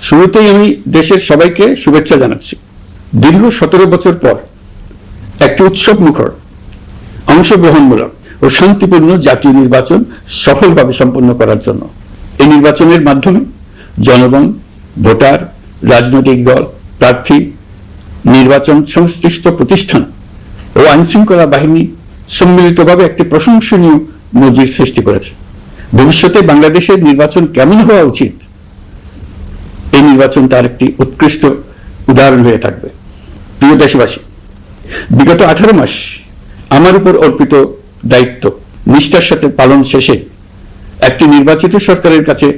শুরুতেই আমি দেশের সবাইকে শুভেচ্ছা জানাচ্ছি। দীর্ঘ 17 বছর পর একটি উৎসব মুখর, অংশগ্রহণমূলক ও শান্তিপূর্ণ জাতীয় নির্বাচন সফলভাবে সম্পন্ন করার জন্য এই নির্বাচনের মাধ্যমে জনগণ, ভোটার, রাজনৈতিক দল, প্রার্থী, নির্বাচন সংশ্লিষ্ট প্রতিষ্ঠান ও আইনশৃঙ্খলা বাহিনী সম্মিলিতভাবে একটি প্রশংসনীয় নজির সৃষ্টি করেছে। ভবিষ্যতে বাংলাদেশের নির্বাচন কেমন হওয়া উচিত, এই নির্বাচন তার একটি উৎকৃষ্ট উদাহরণ হয়ে থাকবে। প্রিয় দেশবাসী, বিগত 18 মাস আমার উপর অর্পিত দায়িত্ব নিষ্ঠার সাথে পালন শেষে একটি নির্বাচিত সরকারের কাছে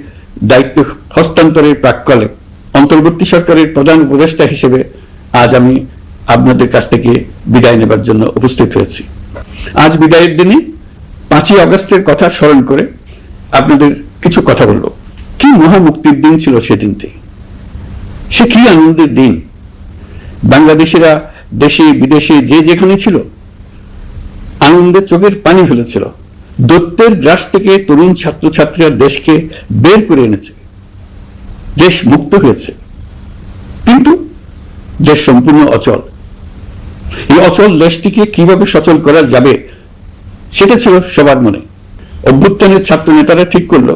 দায়িত্ব হস্তান্তরের প্রাক্কালে অন্তর্বর্তী সরকারের প্রধান উপদেষ্টা হিসেবে আজ আমি আপনাদের কাছ থেকে বিদায় নেবার জন্য উপস্থিত হয়েছি। আজ বিদায়ের দিনে 5ই আগস্টের কথা স্মরণ করে আপনাদের কিছু কথা বলব। কি মহা মুক্তির দিন ছিল সেদিনটি, সে কি আনন্দের দিন। বাংলাদেশিরা দেশে বিদেশে যে যেখানে ছিল আনন্দে চোখের পানি ফেলেছিল। দৈত্যের গ্রাস থেকে তরুণ ছাত্রছাত্রীরা দেশকে বের করে এনেছে, দেশ মুক্ত হয়েছে। কিন্তু দেশ সম্পূর্ণ অচল। এই অচল দেশটিকে কিভাবে সচল করা যাবে সেটা ছিল সবার মনে। অভ্যুত্থানের ছাত্র নেতারা ঠিক করলো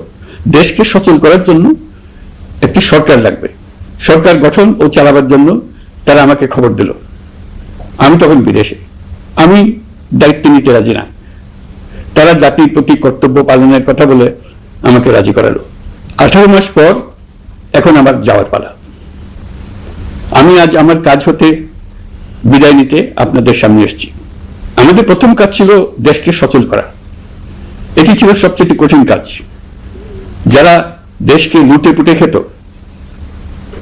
দেশকে সচল করার জন্য একটি সরকার লাগবে। সরকার গঠন ও চালাবার জন্য তারা আমাকে খবর দিল। আমি তখন বিদেশে, আমি দায়িত্ব নিতে রাজি না। তারা জাতির প্রতি কর্তব্য পালনের কথা বলে আমাকে রাজি করালো। 18 মাস পর এখন আমার যাওয়ার পালা। আমি আজ আমার কাজ হতে বিদায় নিতে আপনাদের সামনে এসেছি। আমাদের প্রথম কাজ ছিল দেশকে সচল করা। এটি ছিল সবচেয়ে কঠিন কাজ। যারা দেশকে লুটে পুটে খেত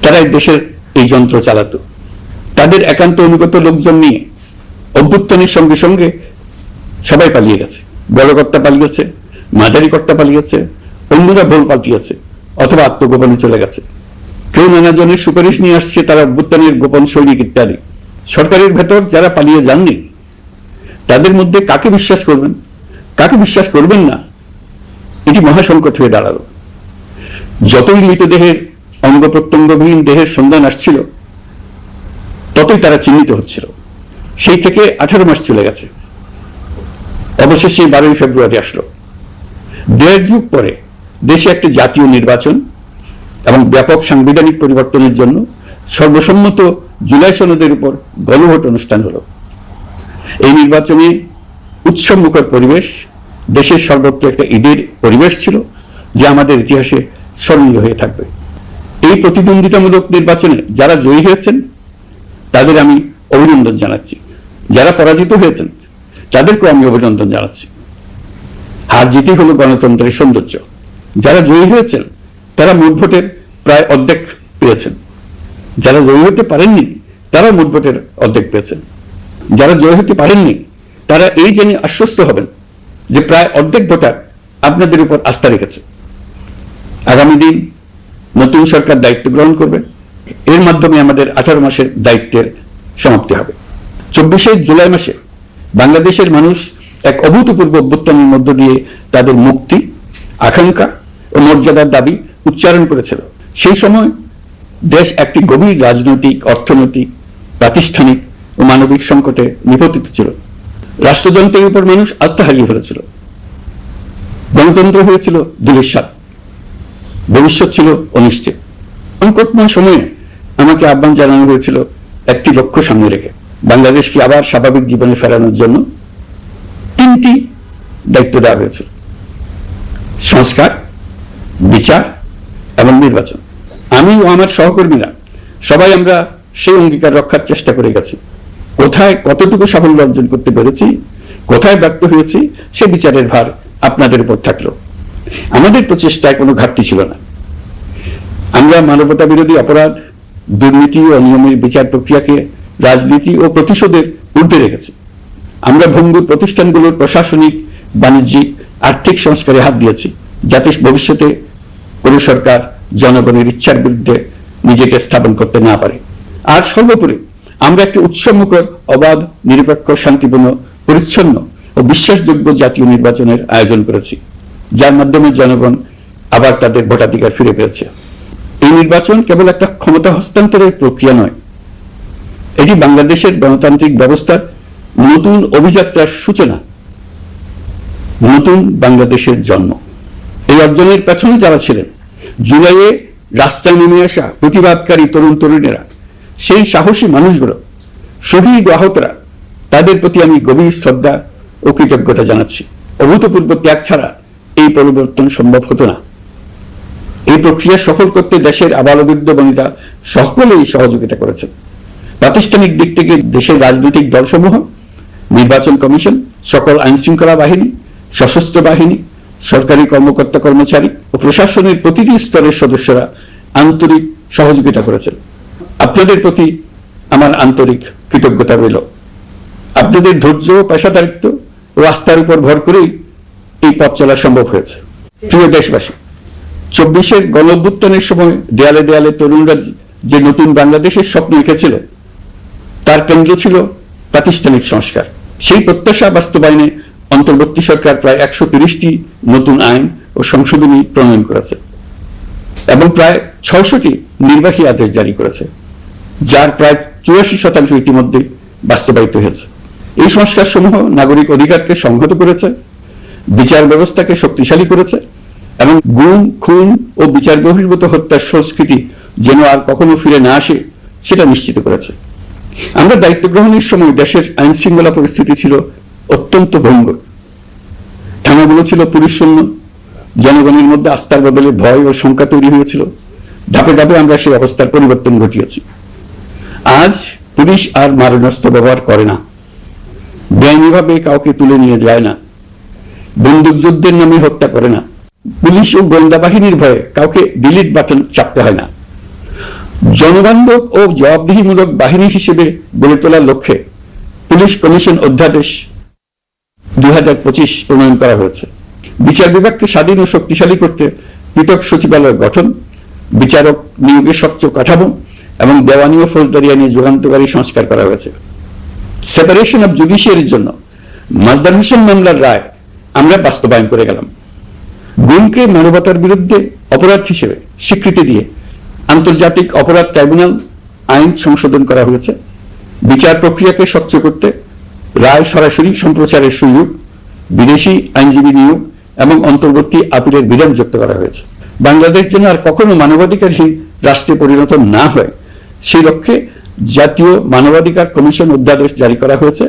তারাই দেশের এই যন্ত্র চালাতো। তাদের একান্ত অনুগত লোকজন নিয়ে অভ্যুত্থানের সঙ্গে সঙ্গে সবাই পালিয়ে গেছে। বড় কর্তা পালিয়েছে, মাঝারি কর্তা পালিয়েছে, অন্যরা ভুল পাল্টিয়েছে অথবা আত্মগোপনে চলে গেছে। কেউ নানা জনের সুপারিশ নিয়ে আসছে, তারা অভ্যুত্থানের গোপন সৈনিক ইত্যাদি। সরকারের ভেতর যারা পালিয়ে যাননি তাদের মধ্যে কাকে বিশ্বাস করবেন, কাকে বিশ্বাস করবেন না, এটি মহাসংকট হয়ে দাঁড়ালো। যতই মৃতদেহের অঙ্গ প্রত্যঙ্গবিহীন দেহের সন্ধান আসছিল ততই তারা চিহ্নিত হচ্ছিল। সেই থেকে 18 মাস চলে গেছে। অবশেষে 12ই ফেব্রুয়ারি আসলো। 1.5 যুগ পরে দেশে একটি জাতীয় নির্বাচন এবং ব্যাপক সাংবিধানিক পরিবর্তনের জন্য সর্বসম্মত জুলাই সনদের উপর গণভোট অনুষ্ঠান হলো। এই নির্বাচনে উৎসব মুখর পরিবেশ, দেশের সর্বত্র একটা ঈদের পরিবেশ ছিল যা আমাদের ইতিহাসে স্মরণীয় হয়ে থাকবে। এই প্রতিদ্বন্দ্বিতামূলক নির্বাচনে যারা জয়ী হয়েছেন তাদের আমি অভিনন্দন জানাচ্ছি। যারা পরাজিত হয়েছেন তাদেরকেও আমি অভিনন্দন জানাচ্ছি। হার জিতই হলো গণতন্ত্রের সৌন্দর্য। যারা জয়ী হয়েছেন তারা মোট ভোটের প্রায় অর্ধেক পেয়েছেন। যারা জয়ী হতে পারেননি তারা মোট ভোটের অর্ধেক পেয়েছেন। যারা জয়ী হতে পারেননি তারা এই জেনে আশ্বস্ত হবেন যে প্রায় অর্ধেক ভোটার আপনাদের উপর আস্থা রেখেছে। আগামী দিন নতুন সরকার দায়িত্ব গ্রহণ করবে। এর মাধ্যমে আমাদের 18 মাসের দায়িত্বের সমাপ্তি হবে। 24শে জুলাই মাসে বাংলাদেশের মানুষ এক অভূতপূর্ব অভ্যুত্থানের মধ্য দিয়ে তাদের মুক্তি, আকাঙ্ক্ষা ও মর্যাদার দাবি উচ্চারণ করেছিল। সেই সময় দেশ একটি গভীর রাজনৈতিক, অর্থনৈতিক, প্রাতিষ্ঠানিক ও মানবিক সংকটে নিপতিত ছিল। রাষ্ট্রযন্ত্রের উপর মানুষ আস্থা হারিয়ে ফেলেছিল। গণতন্ত্র হয়েছিল দুলিশ্বাদ, ভবিষ্যৎ ছিল অনিশ্চিত। সংকটময় সময়ে আমাকে আহ্বান জানানো হয়েছিল একটি লক্ষ্য সামনে রেখে বাংলাদেশকে আবার স্বাভাবিক জীবনে ফেরানোর জন্য 3টি দায়িত্ব দেওয়া হয়েছিল: সংস্কার, বিচার এবং নির্বাচন। আমি ও আমার সহকর্মীরা সবাই আমরা সেই অঙ্গীকার রক্ষার চেষ্টা করে গেছি। কোথায় কতটুকু সাফল্য অর্জন করতে পেরেছি, কোথায় ব্যর্থ হয়েছি, সে বিচারের ভার আপনাদের উপর থাকলো। আমাদের প্রচেষ্টায় কোনো ঘাটতি ছিল না। আমরা মানবতা বিরোধী অপরাধ, দুর্নীতি ও অনিয়মের বিচার প্রক্রিয়াকে রাজনীতি ও প্রতিশোধের ঊর্ধ্বে রেখেছি। আমরা ভঙ্গুর প্রতিষ্ঠানগুলোর প্রশাসনিক, বাণিজ্যিক, আর্থিক সংস্কারে হাত দিয়েছি যাতে ভবিষ্যতে কোনো সরকার জনগণের ইচ্ছার বিরুদ্ধে নিজেকে স্থাপন করতে না পারে। আর সর্বোপরি আমরা একটি উৎসবমুখর, অবাধ, নিরপেক্ষ, শান্তিপূর্ণ, পরিচ্ছন্ন ও বিশ্বাসযোগ্য জাতীয় নির্বাচনের আয়োজন করেছি, যার মাধ্যমে জনগণ আবার তাদের ভোটাধিকার ফিরে পেয়েছে। এই নির্বাচন কেবল একটা ক্ষমতা হস্তান্তরের প্রক্রিয়া নয়, এটি বাংলাদেশের গণতান্ত্রিক ব্যবস্থার নতুন অভিযাত্রার সূচনা, নতুন বাংলাদেশের জন্ম। এই অর্জনের পেছনে যারা ছিলেন, জুলাইয়ে রাস্তায় নেমে আসা প্রতিবাদকারী তরুণ তরুণীরা, সেই সাহসী মানুষগুলো, শহীদ আহতরা, তাদের প্রতি আমি গভীর শ্রদ্ধা ও কৃতজ্ঞতা জানাচ্ছি। অভূতপূর্ব ত্যাগ ছাড়া এই পরিবর্তন সম্ভব হতো না। এই প্রক্রিয়া সফল করতে দেশের আবালবৃদ্ধ বনিতা সকলেই সহযোগিতা করেছেন। প্রাতিষ্ঠানিক দিক থেকে দেশের রাজনৈতিক দলসমূহ, নির্বাচন কমিশন, সকল আইন শৃঙ্খলা বাহিনী, সশস্ত্র বাহিনী, সরকারি কর্মকর্তা কর্মচারী ও প্রশাসনের প্রতিটি স্তরের সদস্যরা আন্তরিক সহযোগিতা করেছেন। আপনাদের প্রতি আমার আন্তরিক কৃতজ্ঞতা রইল। আপনাদের ধৈর্য, পেশাদারিত্ব ও আস্থার উপর ভর করেই এই পথ চলা সম্ভব হয়েছে। প্রিয় দেশবাসী, 24-এর গণঅভ্যুত্থানের সময় দেয়ালে দেয়ালে তরুণরা যে নতুন বাংলাদেশের স্বপ্ন এঁকেছিল, তার কেন্দ্র ছিল প্রাতিষ্ঠানিক সংস্কার। সেই প্রত্যাশা বাস্তবায়নে অন্তর্বর্তী সরকার প্রায় 130টি নতুন আইন ও সংশোধনী প্রণয়ন করেছে এবং প্রায় 600টি নির্বাহী আদেশ জারি করেছে, যার প্রায় 84% ইতিমধ্যে বাস্তবায়িত হয়েছে। এই সংস্কার সমূহ নাগরিক অধিকারকে সংহত করেছে, বিচার ব্যবস্থাকে শক্তিশালী করেছে এবং গুম, খুন ও বিচার বহির্ভূত হত্যার সংস্কৃতি যেন আর কখনো ফিরে না আসে সেটা নিশ্চিত করেছে। আমরা দায়িত্ব গ্রহণের সময় দেশের আইন শৃঙ্খলা পরিস্থিতি ছিল অত্যন্ত ভঙ্গুর। থানাগুলো ছিল পুলিশ শূন্য, জনগণের মধ্যে আস্থার বদলে ভয় ও শঙ্কা তৈরি হয়েছিল। ধাপে ধাপে আমরা সেই অবস্থার পরিবর্তন ঘটিয়েছি। আজ পুলিশ আর মারণাস্ত্র ব্যবহার করে না, বেআইনিভাবে কাউকে তুলে নিয়ে যায় না, বন্দুক যুদ্ধের নামে হত্যা করে না, পুলিশ ও গোয়েন্দা বাহিনীর ভয়ে কাউকে ডিলিট বাটন চাপতে হয় না। জনবান্ধব ও জবাবদিহিমূলক বাহিনী হিসেবে গড়ে তোলার লক্ষ্যে পুলিশ কমিশন অধ্যাদেশ 2025 প্রণয়ন করা হয়েছে। বিচার বিভাগকে স্বাধীন ও শক্তিশালী করতে পৃথক সচিবালয় গঠন, বিচারক নিয়োগের স্বচ্ছ কাঠামো এবং দেওয়ানি ও ফৌজদারি আইনে যুগান্তকারী সংস্কার করা হয়েছে। সেপারেশন অব জুডিশিয়ারির জন্য মাজদার হোসেন মামলার রায় আমরা বাস্তবায়ন করে গেলাম। গুমকে মানবতার বিরুদ্ধে অপরাধ হিসেবে স্বীকৃতি দিয়ে আন্তর্জাতিক অপরাধ ট্রাইব্যুনাল আইন সংশোধন করা হয়েছে। বিচার প্রক্রিয়াকে স্বচ্ছ করতে রায় সরাসরি সম্প্রচারের সুযোগ, বিদেশি আইনজীবী নিয়োগ এবং অন্তর্বর্তী আপিলের বিধান যুক্ত করা হয়েছে। বাংলাদেশ যেন আর কখনো মানবাধিকারহীন রাষ্ট্রে পরিণত না হয় সেই লক্ষ্যে জাতীয় মানবাধিকার কমিশন অধ্যাদেশ জারি করা হয়েছে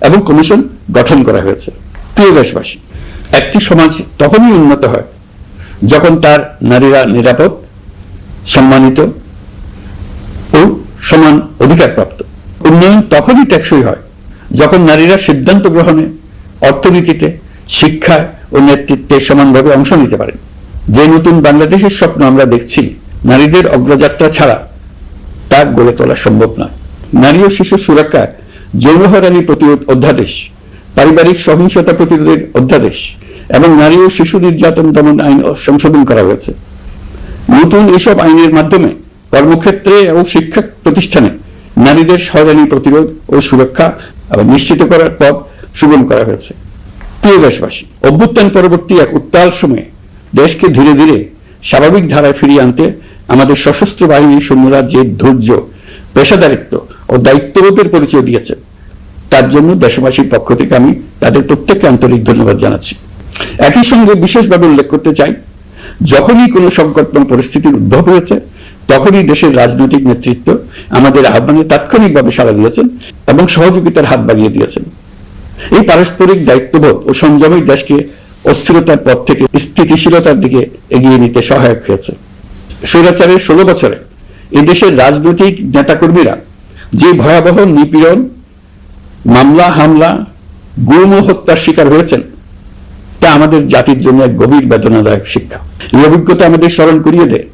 এবং কমিশন গঠন করা হয়েছে। প্রিয় দেশবাসী, একটি সমাজ তখনই উন্নত হয় যখন তার নারীরা নিরাপদ, সম্মানিত ও সমান অধিকারপ্রাপ্ত। উন্নয়ন তখনই টেকসই হয় যখন নারীরা সিদ্ধান্ত গ্রহণে, অর্থনীতিতে, শিক্ষায় ও নেতৃত্বে সমানভাবে অংশ নিতে পারেন। যে নতুন বাংলাদেশের স্বপ্ন আমরা দেখছি, নারীদের অগ্রযাত্রা ছাড়া তা গড়ে তোলা সম্ভব নয়। নারী ও শিশু সুরক্ষা, যৌন হয়রানি প্রতিরোধ অধ্যাদেশ, পারিবারিক সহিংসতা প্রতিরোধের অধ্যাদেশ এবং নারী ও শিশু নির্যাতন দমন আইন সংশোধন করা হয়েছে। নতুন এসব আইনের মাধ্যমে কর্মক্ষেত্রে ও শিক্ষা প্রতিষ্ঠানে নারীদের হয়রানি প্রতিরোধ ও সুরক্ষা নিশ্চিত করার পথ সুগম করা হয়েছে। প্রিয় দেশবাসী, অভ্যুত্থান পরবর্তী এক উত্তাল সময়ে দেশকে ধীরে ধীরে স্বাভাবিক ধারায় ফিরিয়ে আনতে আমাদের সশস্ত্র বাহিনীর সৈন্যরা যে ধৈর্য, পেশাদারিত্ব ও দায়িত্ববোধের পরিচয় দিয়েছে, তার জন্য দেশবাসীর পক্ষ থেকে আমি তাদের প্রত্যেককে আন্তরিক ধন্যবাদ জানাচ্ছি। একই সঙ্গে বিশেষভাবে উল্লেখ করতে চাই, যখনই কোনো সংকটময় পরিস্থিতির উদ্ভব হয়েছে, তখনই দেশের রাজনৈতিক নেতৃত্ব আমাদের আহ্বানে তাৎক্ষণিকভাবে সাড়া দিয়েছেন এবং সহযোগিতার হাত বাড়িয়ে দিয়েছেন। এই পারস্পরিক দায়িত্ববোধ ও সংযমই দেশকে অস্থিরতার পথ থেকে স্থিতিশীলতার দিকে এগিয়ে নিতে সহায়ক হয়েছে। স্বৈরাচারের 16 বছরে এদেশের রাজনৈতিক নেতাকর্মীরা যে ভয়াবহ নিপীড়ন, মামলা, হামলা, গুম ও হত্যার শিকার হয়েছেন, তা আমাদের জাতির জন্য এক গভীর বেদনাদায়ক শিক্ষা। এই অভিজ্ঞতা আমাদের স্মরণ করিয়ে দেয়,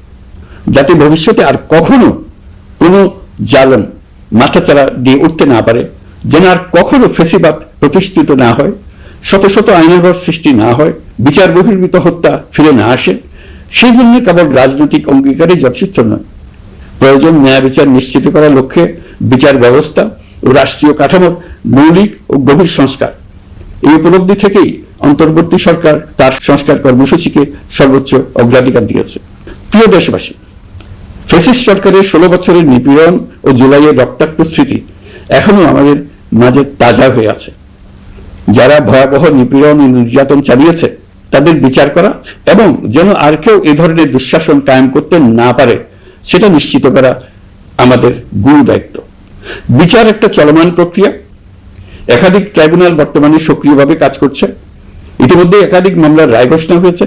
যাতে ভবিষ্যতে আর কখনো কোনো জালেম মাথাচাড়া দিয়ে উঠতে না পারে, যেন আর কখনো ফেসিবাদ প্রতিষ্ঠিত না হয়, শত শত আইনাঘর সৃষ্টি না হয়, বিচার বহির্ভূত হত্যা ফিরে না আসে। সেই জন্য কেবল রাজনৈতিক অঙ্গীকারই যথেষ্ট নয়, প্রয়োজন ন্যায় বিচার নিশ্চিত করার লক্ষ্যে বিচার ব্যবস্থা ও রাষ্ট্রীয় কাঠামোর মৌলিক ও গভীর সংস্কার। এই উপলব্ধি থেকেই অন্তর্বর্তী সরকার তার সংস্কার কর্মসূচিকে সর্বোচ্চ অগ্রাধিকার দিয়েছে। প্রিয় দেশবাসী, ফ্যাসিস্ট সরকারের 16 বছরের নিপীড়ন ও জুলাইয়ের রক্তাক্ত স্মৃতি এখনো আমাদের মাঝে তাজা হয়ে আছে। যারা ভয়াবহ নিপীড়ন ও নির্যাতন চালিয়েছে তাদের বিচার করা এবং যেন আর কেউ এ ধরনের দুঃশাসন কায়েম করতে না পারে সেটা নিশ্চিত করা আমাদের গুরু দায়িত্ব। বিচার একটা চলমান প্রক্রিয়া। একাধিক ট্রাইব্যুনাল বর্তমানে সক্রিয়ভাবে কাজ করছে। ইতিমধ্যে একাধিক মামলার রায় ঘোষণা হয়েছে।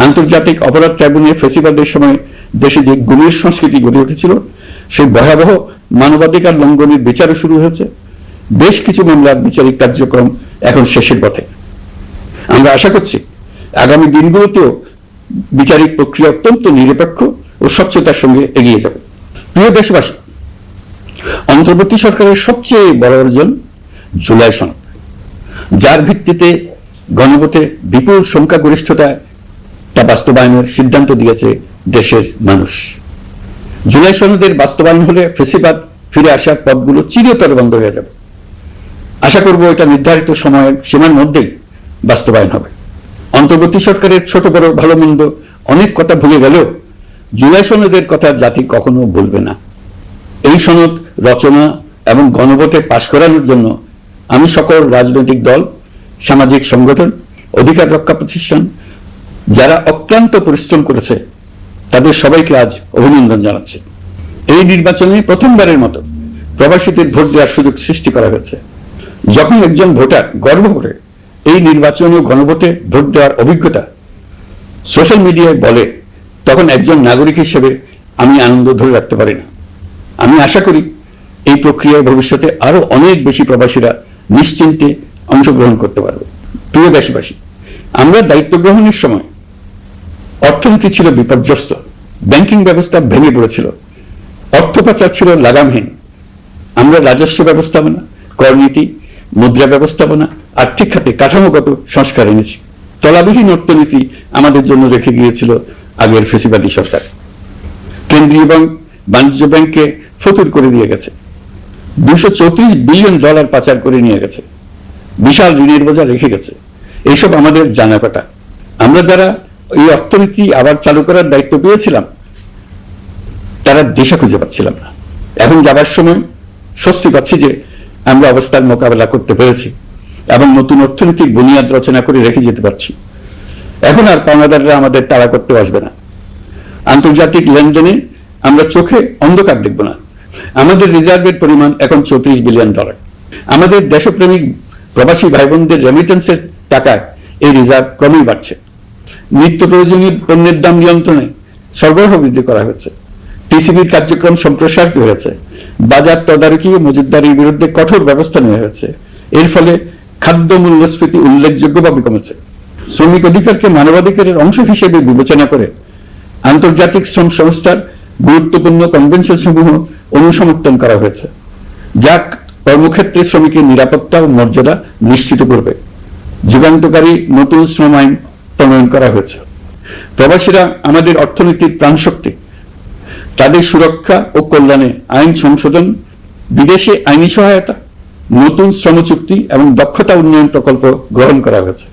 আন্তর্জাতিক অপরাধ ট্রাইব্যুনালে ফ্যাসিবাদের সময় দেশে যে গুমের সংস্কৃতি গড়ে উঠেছিল সেই ভয়াবহ মানবাধিকার লঙ্ঘনের বিচারও শুরু হয়েছে। বেশ কিছু মামলার বিচারিক কার্যক্রম এখন শেষের পথে। আমরা আশা করছি আগামী দিনগুলোতেও বিচারিক প্রক্রিয়া অত্যন্ত নিরপেক্ষ ও স্বচ্ছতার সঙ্গে এগিয়ে যাবে। প্রিয় দেশবাসী, অন্তর্বর্তী সরকারের সবচেয়ে বড় অর্জন জুলাই সনদ, যার ভিত্তিতে গণভোটে বিপুল সংখ্যাগরিষ্ঠতায় তা বাস্তবায়নের সিদ্ধান্ত দিয়েছে দেশের মানুষ। জুলাই সনদের বাস্তবায়ন হলে ফ্যাসিবাদ ফিরে আসার পথগুলো চিরতরে বন্ধ হয়ে যাবে। আশা করব এটা নির্ধারিত সময়ের সীমার মধ্যেই বাস্তবায়ন হবে। অন্তর্বর্তী সরকারের ছোট বড় ভালো মন্দ অনেক কথা ভুলে গেলেও জুলাই সনদের কথা জাতি কখনো ভুলবে না। এই সনদ রচনা এবং গণভোটে পাশ করানোর জন্য আমি সকল রাজনৈতিক দল, সামাজিক সংগঠন, অধিকার রক্ষা প্রতিষ্ঠান যারা অক্লান্ত পরিশ্রম করেছে তাদের সবাইকে আজ অভিনন্দন জানাচ্ছি। এই নির্বাচনে প্রথমবারের মতো প্রবাসীদের ভোট দেওয়ার সুযোগ সৃষ্টি করা হয়েছে। যখন একজন ভোটার গর্ব করে এই নির্বাচন ও গণভোটে ভোট দেওয়ার অভিজ্ঞতা সোশ্যাল মিডিয়ায় বলে, তখন একজন নাগরিক হিসেবে আমি আনন্দ ধরে রাখতে পারি না। আমি আশা করি এই প্রক্রিয়ায় ভবিষ্যতে আরো অনেক বেশি প্রবাসীরা নিশ্চিন্তে অংশগ্রহণ করতে পারবে। প্রিয় দেশবাসী, আমরা দায়িত্ব গ্রহণের সময় অর্থনীতি ছিল বিপর্যস্ত, ব্যাংকিং ব্যবস্থা ভেঙে পড়েছিল, অর্থ পাচার ছিল লাগামহীন। আমরা রাজস্ব ব্যবস্থাপনা, করনীতি, মুদ্রা ব্যবস্থাপনা, আর্থিক খাতে কাঠামোগত সংস্কার এনেছি। তলাবিহীন অর্থনীতি আমাদের জন্য রেখে গিয়েছিল আগের ফ্যাসিবাদী সরকার। কেন্দ্রীয় ব্যাংক বাণিজ্য ব্যাংককে ফতুর করে দিয়ে গেছে, $234 বিলিয়ন পাচার করে নিয়ে গেছে, বিশাল ঋণের বোঝা রেখে গেছে। এইসব আমাদের জানা কথা। আমরা যারা এই অর্থনীতি আবার চালু করার দায়িত্ব পেয়েছিলাম তারা দিশা খুঁজে পাচ্ছিলাম না। এখন যাবার সময় স্বস্তি পাচ্ছি যে আমরা অবস্থার মোকাবেলা করতে পেরেছি এবং নতুন অর্থনৈতিক বুনিয়াদ রচনা করে রেখে যেতে পারছি। এখন আর পাওনাদাররা আমাদের তাড়া করতে আসবে না। আন্তর্জাতিক লেনদেনে আমরা চোখে অন্ধকার দেখব না। আমাদের রিজার্ভের পরিমাণ এখন $34 বিলিয়ন। আমাদের দেশপ্রেমিক প্রবাসী ভাই বোনদের রেমিটেন্সের টাকায় এই রিজার্ভ ক্রমেই বাড়ছে। নিত্য প্রয়োজনীয় পণ্যের দাম নিয়ন্ত্রণে সরবরাহ বৃদ্ধি করা হয়েছে। টিসিবির কার্যক্রম সম্প্রসারিত হয়েছে। বাজার তদারকি ও মজুতদারির বিরুদ্ধে কঠোর ব্যবস্থা নেওয়া হয়েছে। এর ফলে খাদ্য মূল্যস্ফীতি উল্লেখযোগ্যভাবে কমেছে। শ্রমিক অধিকারকে মানবাধিকারের অংশ হিসেবে বিবেচনা করে আন্তর্জাতিক শ্রম সংস্থার গুরুত্বপূর্ণ কনভেনশন সমূহ অনুসমর্থন করা হয়েছে, যা কর্মক্ষেত্রে শ্রমিকের নিরাপত্তা ও মর্যাদা নিশ্চিত করবে। যুগান্তকারী নতুন শ্রম আইন প্রণয়ন করা হয়েছে। প্রবাসীরা আমাদের অর্থনীতির প্রাণশক্তি। তাদের সুরক্ষা ও কল্যাণে আইন সংশোধন, বিদেশে আইনি সহায়তা, নতুন শ্রম চুক্তি এবং দক্ষতা উন্নয়ন প্রকল্প গ্রহণ করা হয়েছে।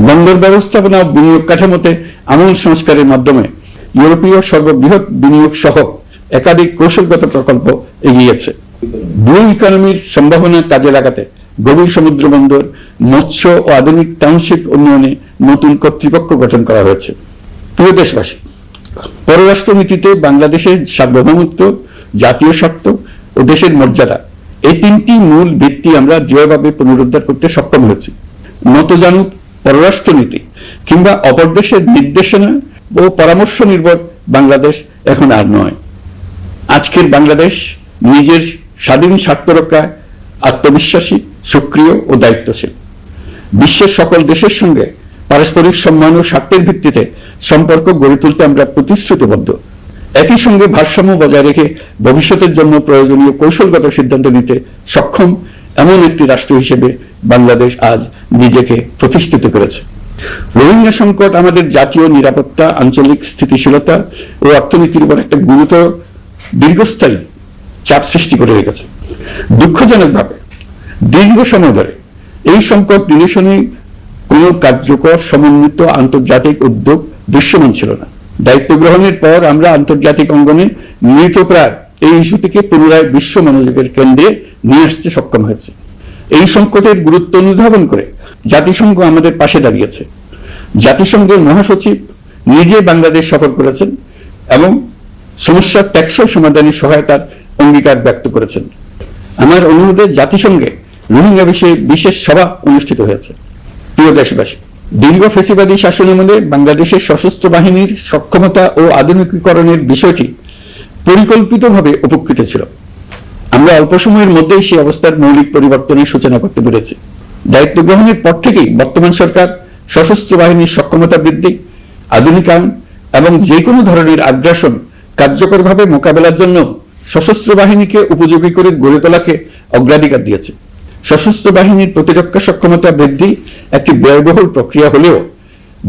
বন্দর ব্যবস্থাপনা ও বিনিয়োগ কাঠামোতে আমূল সংস্কারের মাধ্যমে ইউরোপীয় সর্ববৃহৎ বিনিয়োগ সহ একাধিক কৌশলগত প্রকল্প এগিয়েছে। ব্লু ইকোনমির সম্ভাবনা কাজে লাগাতে গভীর সমুদ্র বন্দর, মৎস্য ও আধুনিক টাউনশিপ উন্নয়নে নতুন কর্তৃপক্ষ গঠন করা হয়েছে। প্রিয় দেশবাসী, পররাষ্ট্রনীতিতে বাংলাদেশের সার্বভৌমত্ব, জাতীয় স্বার্থ ও দেশের মর্যাদা, এই তিনটি মূল ভিত্তি আমরা দৃঢ়ভাবে পুনরুদ্ধার করতে সক্ষম হয়েছি। নতজানুক পররাষ্ট্রনীতি কিংবা অপর দেশের নির্দেশনা ও পরামর্শ নির্ভর বাংলাদেশ এখন আর নয়। আজকের বাংলাদেশ নিজের স্বাধীন স্বার্থ রক্ষায় আত্মবিশ্বাসী, সক্রিয় ও দায়িত্বশীল। বিশ্বের সকল দেশের সঙ্গে পারস্পরিক সম্মান ও স্বার্থের ভিত্তিতে সম্পর্ক গড়ে তুলতে আমরা প্রতিশ্রুতিবদ্ধ। একই সঙ্গে ভারসাম্য বজায় রেখে ভবিষ্যতের জন্য প্রয়োজনীয় কৌশলগত সিদ্ধান্ত নিতে সক্ষম এমন একটি রাষ্ট্র হিসেবে বাংলাদেশ আজ নিজেকে প্রতিষ্ঠিত করেছে। রোহিঙ্গা সংকট আমাদের জাতীয় নিরাপত্তা, আঞ্চলিক স্থিতিশীলতা ও অর্থনীতির উপর একটা গুরুতর দীর্ঘস্থায়ী চাপ সৃষ্টি করে রেখেছে। দুঃখজনকভাবে দীর্ঘ সময় ধরে এই সংকট নিরসনে কোনো কার্যকর সমন্বিত আন্তর্জাতিক উদ্যোগ দৃশ্যমান ছিল না। দায়িত্ব গ্রহণের পর আমরা আন্তর্জাতিক অঙ্গনে মৃতপ্রায় এই ইস্যুটিকে পুনরায় বিশ্ব মনোযোগের কেন্দ্রে নিয়ে আসতে সক্ষম হয়েছে। এই সংকটের গুরুত্ব অনুধাবন করে জাতিসংঘ আমাদের পাশে দাঁড়িয়েছে। জাতিসংঘের মহাসচিব নিজে বাংলাদেশ সফর করেছেন এবং সমস্যার টেকসই সমাধানের সহায়তার অঙ্গীকার ব্যক্ত করেছেন। আমার অনুরোধে জাতিসংঘে রোহিঙ্গা বিষয়ে বিশেষ সভা অনুষ্ঠিত হয়েছে। প্রিয় দেশবাসী, দীর্ঘ ফ্যাসিবাদী শাসনামলে বাংলাদেশের সশস্ত্র বাহিনীর সক্ষমতা ও আধুনিকীকরণের বিষয়টি পরিকল্পিতভাবে উপেক্ষিত ছিল। আমরা অল্প সময়ের মধ্যেই সেই অবস্থার মৌলিক পরিবর্তনের সূচনা করতে পেরেছি। দায়িত্ব গ্রহণের পর থেকেই বর্তমান সরকার সশস্ত্র বাহিনীর সক্ষমতা বৃদ্ধি, আধুনিকায়ন এবং যে কোনো ধরনের আগ্রাসন কার্যকরভাবে মোকাবেলার জন্য সশস্ত্র বাহিনীকে উপযোগী করে গড়ে তোলাকে অগ্রাধিকার দিয়েছে। সশস্ত্র বাহিনীর প্রতিরক্ষা সক্ষমতা বৃদ্ধি একটি ব্যয়বহুল প্রক্রিয়া হলেও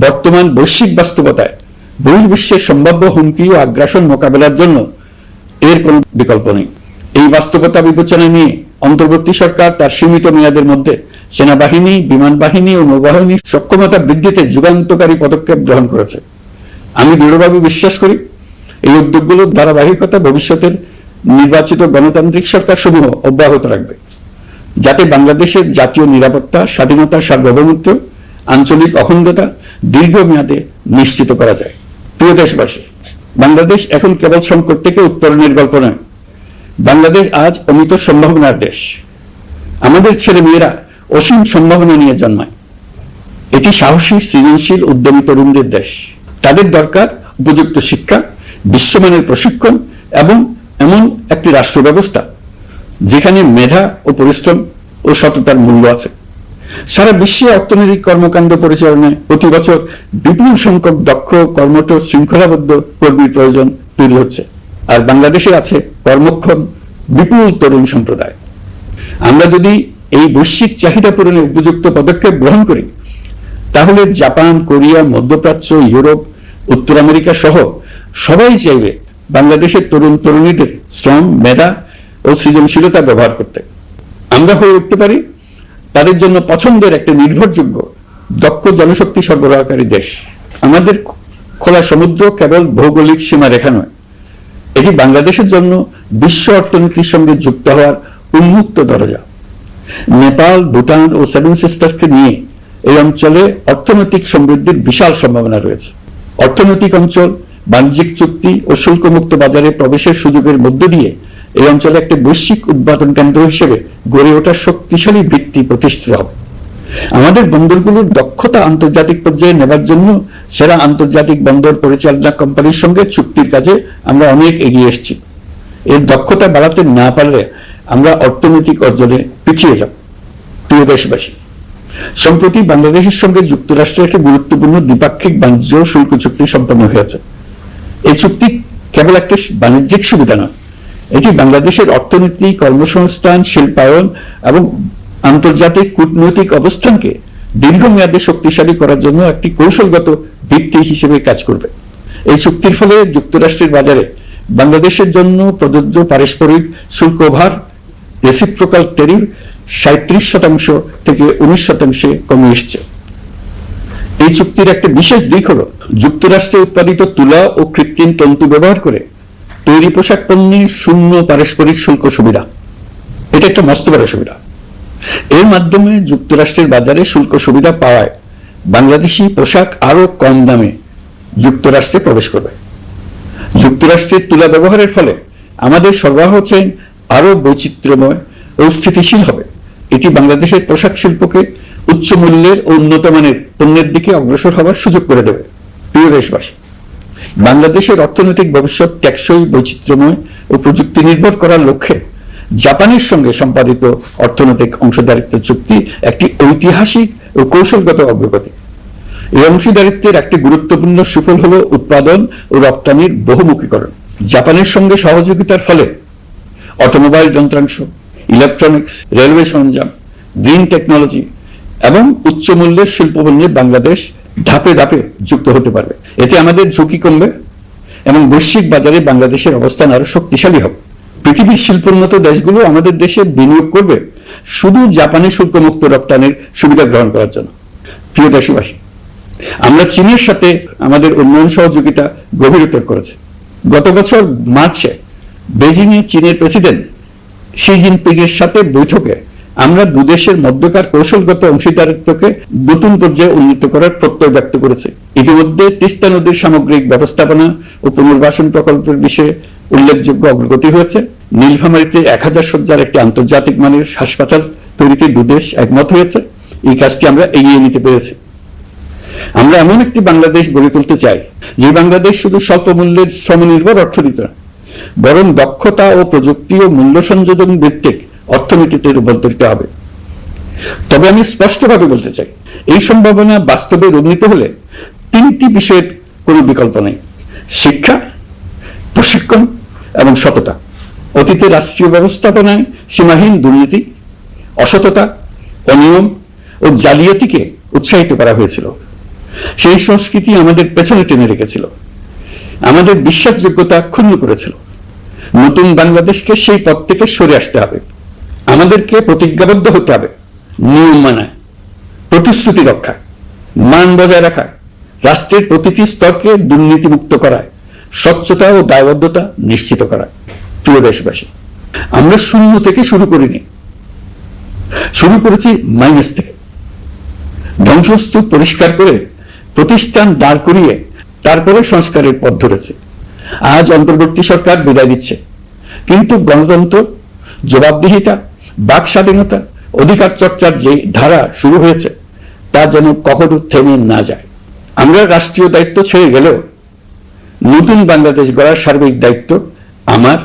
বর্তমান বৈশ্বিক বাস্তবতায় বহির্বিশ্বের সম্ভাব্য হুমকি ও আগ্রাসন মোকাবেলার জন্য এর কোনো বিকল্প নেই। এই বাস্তবতা বিবেচনা নিয়ে অন্তর্বর্তী সরকার তার সীমিত মেয়াদের মধ্যে সেনাবাহিনী, বিমান বাহিনী ও নৌবাহিনীর সক্ষমতা বৃদ্ধিতে যুগান্তকারী পদক্ষেপ গ্রহণ করেছে। আমি দৃঢ়ভাবে বিশ্বাস করি এই উদ্যোগগুলোর ধারাবাহিকতা ভবিষ্যতের নির্বাচিত গণতান্ত্রিক সরকার সমূহ অব্যাহত রাখবে, যাতে বাংলাদেশের জাতীয় নিরাপত্তা, স্বাধীনতা, সার্বভৌমত্ব, আঞ্চলিক অখণ্ডতা দীর্ঘমেয়াদে নিশ্চিত করা যায়। প্রিয় দেশবাসী, বাংলাদেশ এখন কেবল সংকট থেকে উত্তরণের গল্প নয়, বাংলাদেশ আজ অমিত সম্ভাবনার দেশ। আমাদের ছেলে মেয়েরা অসীম সম্ভাবনা নিয়ে জন্মায়। এটি সাহসী, সৃজনশীল, উদ্যমী তরুণদের দেশ। তাদের দরকার উপযুক্ত শিক্ষা, বিশ্বমানের প্রশিক্ষণ এবং এমন একটি রাষ্ট্র ব্যবস্থা যেখানে মেধা ও পরিশ্রম ও সততার মূল্য আছে। সারা বিশ্বে অর্থনৈতিক কর্মকাণ্ড পরিচালনায় প্রতি বছর বিপুল সংখ্যক দক্ষ, কর্মঠ, শৃঙ্খলাবদ্ধ কর্মীর প্রয়োজন তৈরি হচ্ছে, আর বাংলাদেশে আছে কর্মক্ষম বিপুল তরুণ সম্প্রদায়। আমরা যদি এই বৈশ্বিক চাহিদা পূরণে উপযুক্ত পদক্ষেপ গ্রহণ করি, তাহলে জাপান, কোরিয়া, মধ্যপ্রাচ্য, ইউরোপ, উত্তর আমেরিকা সহ সবাই চাইবে বাংলাদেশের তরুণ তরুণীদের শ্রম, মেধা ও সৃজনশীলতা ব্যবহার করতে। আমরা হয়ে উঠতে পারি তাদের জন্য পছন্দের একটা নির্ভরযোগ্য, দক্ষ জনশক্তি সরবরাহকারী দেশ। আমাদের খোলা সমুদ্র কেবল ভৌগোলিক সীমারেখা নয়, এটি বাংলাদেশের জন্য বিশ্ব অর্থনীতির সঙ্গে যুক্ত হওয়ার উন্মুক্ত দরজা। নেপাল, ভুটান ও সেভেন সিস্টার্সকে নিয়ে এই অঞ্চলে অর্থনৈতিক সমৃদ্ধির বিশাল সম্ভাবনা রয়েছে। অর্থনৈতিক অঞ্চল, বাণিজ্যিক চুক্তি ও শুল্কমুক্ত বাজারে প্রবেশের সুযোগের মধ্য দিয়ে এই অঞ্চলে একটি বৈশ্বিক উৎপাদন কেন্দ্র হিসেবে গড়ে ওঠার শক্তিশালী ভিত্তি প্রতিষ্ঠিত হবে। আমাদের বন্দরগুলোর দক্ষতা আন্তর্জাতিক পর্যায়ে নেবার জন্য সেরা আন্তর্জাতিক বন্দর পরিচালনা কোম্পানির সঙ্গে চুক্তির কাজে আমরা অনেক এগিয়ে এসেছি। এর দক্ষতা বাড়াতে না পারলে আমরা অর্থনৈতিক অর্জনে পিছিয়ে যাব। প্রিয় দেশবাসী, সম্প্রতি বাংলাদেশের সঙ্গে যুক্তরাষ্ট্রের একটি গুরুত্বপূর্ণ দ্বিপাক্ষিক বাণিজ্য শুল্ক চুক্তি সম্পন্ন হয়েছে। এই চুক্তি কেবল একটি বাণিজ্যিক সুবিধা নয়, এটি বাংলাদেশের অর্থনীতি, কর্মসংস্থান, শিল্পায়ন এবং আন্তর্জাতিক কূটনৈতিক অবস্থানকে দীর্ঘমেয়াদে শক্তিশালী করার জন্য একটি কৌশলগত ভিত্তি হিসেবে কাজ করবে। এই চুক্তির ফলে যুক্তরাষ্ট্রের বাজারে বাংলাদেশের জন্য প্রযোজ্য পারস্পরিক শুল্ক ভার, রেসিপ্রোকাল ট্যারিফ 37% থেকে 19% কমে এসছে। এই চুক্তির একটা বিশেষ দিক হলো যুক্তরাষ্ট্রে উৎপাদিত তুলা ও কৃত্রিম তন্তু ব্যবহার করে তৈরি পোশাক পণ্যে শূন্য পারস্পরিক শুল্ক সুবিধা। এটা একটা মস্ত বড় সুবিধা। এর মাধ্যমে যুক্তরাষ্ট্রের বাজারে শুল্ক সুবিধা পাওয়ায় বাংলাদেশি পোশাক আরো কম দামে যুক্তরাষ্ট্রে প্রবেশ করবে। যুক্তরাষ্ট্রের তুলা ব্যবহারের ফলে আমাদের সরবরাহ চেইন আরো বৈচিত্র্যময় ও স্থিতিশীল হবে। এটি বাংলাদেশের পোশাক শিল্পকে উচ্চ মূল্যের ও উন্নত মানের পণ্যের দিকে অগ্রসর হওয়ার সুযোগ করে দেবে। প্রিয় দেশবাসী, বাংলাদেশের অর্থনৈতিক ভবিষ্যৎ টেকসই, বৈচিত্র্যময় ও প্রযুক্তি নির্ভর করার লক্ষ্যে জাপানের সঙ্গে সম্পাদিত অর্থনৈতিক অংশীদারিত্ব চুক্তি একটি ঐতিহাসিক ও কৌশলগত অগ্রগতি। এই অংশীদারিত্বের একটি গুরুত্বপূর্ণ সুফল হল উৎপাদন ও রপ্তানির বহুমুখীকরণ। জাপানের সঙ্গে সহযোগিতার ফলে অটোমোবাইল যন্ত্রাংশ, ইলেকট্রনিক্স, রেলওয়ে সরঞ্জাম, গ্রিন টেকনোলজি এবং উচ্চ মূল্যের শিল্পপণ্যে বাংলাদেশ ধাপে ধাপে যুক্ত হতে পারবে। এতে আমাদের ঝুঁকি কমবে এবং বৈশ্বিক বাজারে বাংলাদেশের অবস্থান আরো শক্তিশালী হবে। পৃথিবীর শিল্পোন্নত দেশগুলো আমাদের দেশে বিনিয়োগ করবে শুধু জাপানি শুল্কমুক্ত রপ্তানির সুবিধা গ্রহণ করার জন্য। প্রিয় দেশবাসী, আমরা চীনের সাথে আমাদের উন্নয়ন সহযোগিতা গভীরতর করেছি। গত বছর মার্চে বেজিংয়ে চীনের প্রেসিডেন্ট শি জিনপিং এর সাথে বৈঠকে আমরা দুদেশের মধ্যকার কৌশলগত অংশীদারিত্বকে নতুন পর্যায়ে উন্নীত করার প্রত্যয় ব্যক্ত করেছে। ইতিমধ্যে তিস্তা নদীর সামগ্রিক ব্যবস্থাপনা ও পুনর্বাসন প্রকল্পের বিষয়ে উল্লেখযোগ্য অগ্রগতি হয়েছে। নীলফামারীতে 1000 শয্যার একটি আন্তর্জাতিক মানের হাসপাতাল তৈরিতে দুদেশ একমত হয়েছে। এই কাজটি আমরা এগিয়ে নিতে পেরেছি। আমরা এমন একটি বাংলাদেশ গড়ে তুলতে চাই যে বাংলাদেশ শুধু স্বল্প মূল্যের শ্রমনির্ভর অর্থনীতি নয়, বরং দক্ষতা ও প্রযুক্তি ও মূল্য সংযোজন ভিত্তিক অর্থনীতিতে রূপান্তরিত হবে। তবে আমি স্পষ্টভাবে বলতে চাই, এই সম্ভাবনা বাস্তবে রূপান্তরিত হলে 3টি বিষয়ের কোনো বিকল্প নেই: শিক্ষা, প্রশিক্ষণ এবং সততা। অতীতে রাষ্ট্রীয় ব্যবস্থাপনায় সীমাহীন দুর্নীতি, অসততা, অনিয়ম ও জালিয়াতিকে উৎসাহিত করা হয়েছিল। সেই সংস্কৃতি আমাদের পেছনে টেনে রেখেছিল, আমাদের বিশ্বাসযোগ্যতা ক্ষুণ্ণ করেছিল। নতুন বাংলাদেশকে সেই পথ থেকে সরে আসতে হবে। আমাদেরকে প্রতিজ্ঞাবদ্ধ হতে হবে নিয়ম মানা, প্রতিশ্রুতি রক্ষা, মান বজায় রাখা, রাষ্ট্রের প্রতিটি স্তরকে দুর্নীতিমুক্ত করায়, স্বচ্ছতা ও দায়বদ্ধতা নিশ্চিত করা। প্রিয় দেশবাসী, আমরা শূন্য থেকে শুরু করিনি, শুরু করেছি মাইনাস থেকে। ধ্বংসস্তূপ পরিষ্কার করে প্রতিষ্ঠান দাঁড় করিয়ে তারপরে সংস্কারের পথ ধরেছে। আজ অন্তর্বর্তী সরকার বিদায় দিচ্ছে, কিন্তু গণতন্ত্র, জবাবদিহিতা, বাক স্বাধীনতা, অধিকার চর্চার যে ধারা শুরু হয়েছে তা যেন কখনো থেমে না যায়। আমরা রাষ্ট্রীয় দায়িত্ব ছেড়ে গেলেও নতুন বাংলাদেশ গড়ার সার্বিক দায়িত্ব আমার,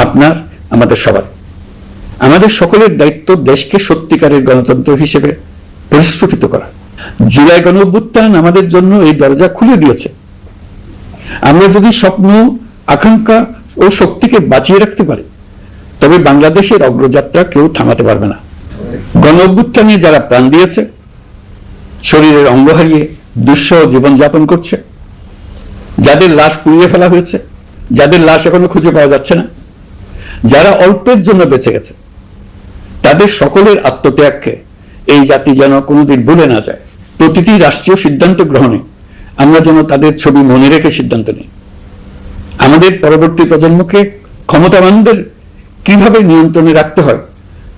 আপনার, আমাদের সবার। আমাদের সকলের দায়িত্ব দেশকে সত্যিকারের গণতন্ত্র হিসেবে পরিস্ফুটিত করা। জুলাই গণঅভ্যুত্থান আমাদের জন্য এই দরজা খুলে দিয়েছে। আমরা যদি স্বপ্ন, আকাঙ্ক্ষা ও শক্তিকে বাঁচিয়ে রাখতে পারি, তবে বাংলাদেশের অগ্রযাত্রা কেউ থামাতে পারবে না। গণঅভ্যুত্থানে যারা প্রাণ দিয়েছে, শরীরের অঙ্গ হারিয়ে দুঃসহ জীবনযাপন করছে, যাদের লাশ পুড়িয়ে ফেলা হয়েছে, যাদের লাশ এখনো খুঁজে পাওয়া যাচ্ছে না, যারা অল্পের জন্য বেঁচে গেছে, তাদের সকলের আত্মত্যাগকে এই জাতি যেন কোনোদিন ভুলে না যায়। প্রতিটি রাষ্ট্রীয় সিদ্ধান্ত গ্রহণে আমরা যেন তাদের ছবি মনে রেখে সিদ্ধান্ত নিই। আমাদের পরবর্তী প্রজন্মকে ক্ষমতাবানদের কিভাবে নিয়ন্ত্রণে রাখতে হয়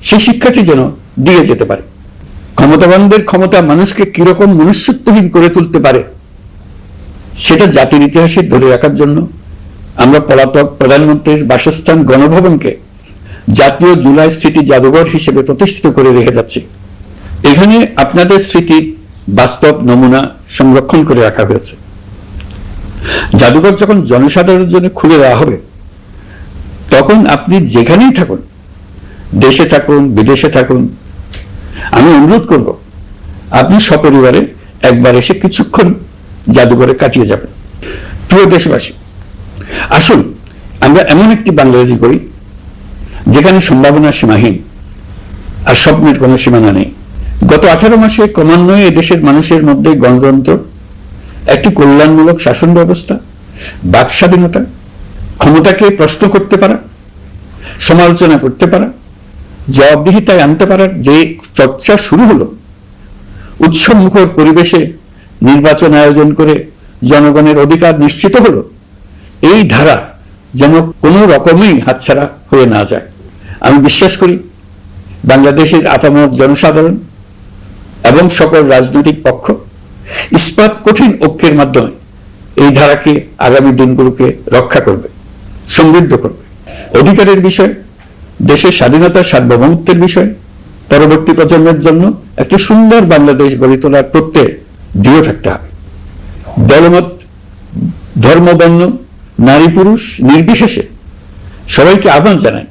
সেই শিক্ষাটি যেন দিয়ে যেতে পারে। ক্ষমতাবানদের ক্ষমতা মানুষকে কিরকম মনুষ্যত্বহীন করে তুলতে পারে সেটা জাতির ইতিহাসে ধরে রাখার জন্য আমরা পলাতক প্রধানমন্ত্রীর বাসস্থান গণভবনকে জাতীয় জুলাই স্মৃতি জাদুঘর হিসেবে প্রতিষ্ঠিত করে রেখে যাচ্ছি। এখানে আপনাদের স্মৃতির বাস্তব নমুনা সংরক্ষণ করে রাখা হয়েছে। জাদুঘর যখন জনসাধারণের জন্য খুলে দেওয়া হবে, তখন আপনি যেখানেই থাকুন, দেশে থাকুন, বিদেশে থাকুন, আমি অনুরোধ করব আপনি সপরিবারে একবার এসে কিছুক্ষণ জাদুঘরে কাটিয়ে যাবেন। প্রিয় দেশবাসী, আসুন আমরা এমন একটি বাংলাদেশ করি যেখানে সম্ভাবনা সীমাহীন আর স্বপ্নের কোনো সীমানা নেই। গত 18 মাসে ক্রমান্বয়ে এদেশের মানুষের মধ্যে গণতন্ত্র, একটি কল্যাণমূলক শাসন ব্যবস্থা, বাক স্বাধীনতা, ক্ষমতাকে প্রশ্ন করতে পারা, সমালোচনা করতে পারা, জবাবদিহিতায় আনতে পারার যে চর্চা শুরু হলো, উৎসবমুখর পরিবেশে নির্বাচন আয়োজন করে জনগণের অধিকার নিশ্চিত হলো, এই ধারা যেন কোনো রকমই হাতছাড়া হয়ে না যায়। আমি বিশ্বাস করি বাংলাদেশের আপামর জনসাধারণ এবং সকল রাজনৈতিক পক্ষ ইস্পাত কঠিন ঐক্যের মাধ্যমে এই ধারাকে আগামী দিনগুলোকে রক্ষা করবে, সমৃদ্ধ করবে। অধিকারের বিষয়, দেশের স্বাধীনতা, সার্বভৌমত্বের বিষয়, পরবর্তী প্রজন্মের জন্য একটা সুন্দর বাংলাদেশ গড়ে তোলার প্রত্যয়ে দৃঢ় থাকতে হবে। দলমত, ধর্ম, বর্ণ, নারী পুরুষ নির্বিশেষে সবাইকে আহ্বান জানায়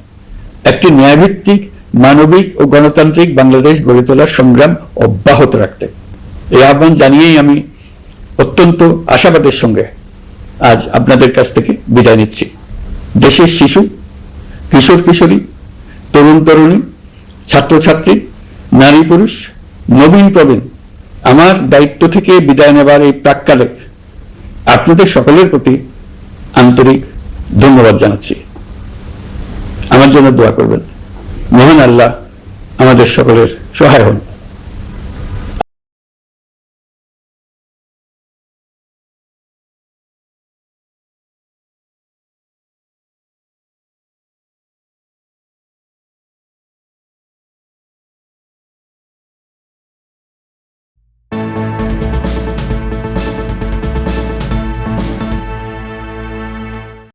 একটি ন্যায়ভিত্তিক, মানবিক ও গণতান্ত্রিক বাংলাদেশ গড়ে তোলার সংগ্রাম অব্যাহত রাখতে। এই আহ্বান জানিয়েই আমি অত্যন্ত আশাবাদের সঙ্গে আজ আপনাদের কাছ থেকে বিদায় নিচ্ছি। দেশের শিশু, কিশোর কিশোরী, তরুণ তরুণী, ছাত্রছাত্রী, নারী পুরুষ, নবীন প্রবীণ, আমার দায়িত্ব থেকে বিদায় নেবার এই প্রাক্কালে আপনাদের সকলের প্রতি আন্তরিক ধন্যবাদ জানাচ্ছি। আমার জন্য দোয়া করবেন। মহান আল্লাহ আমাদের সকলের সহায় হন।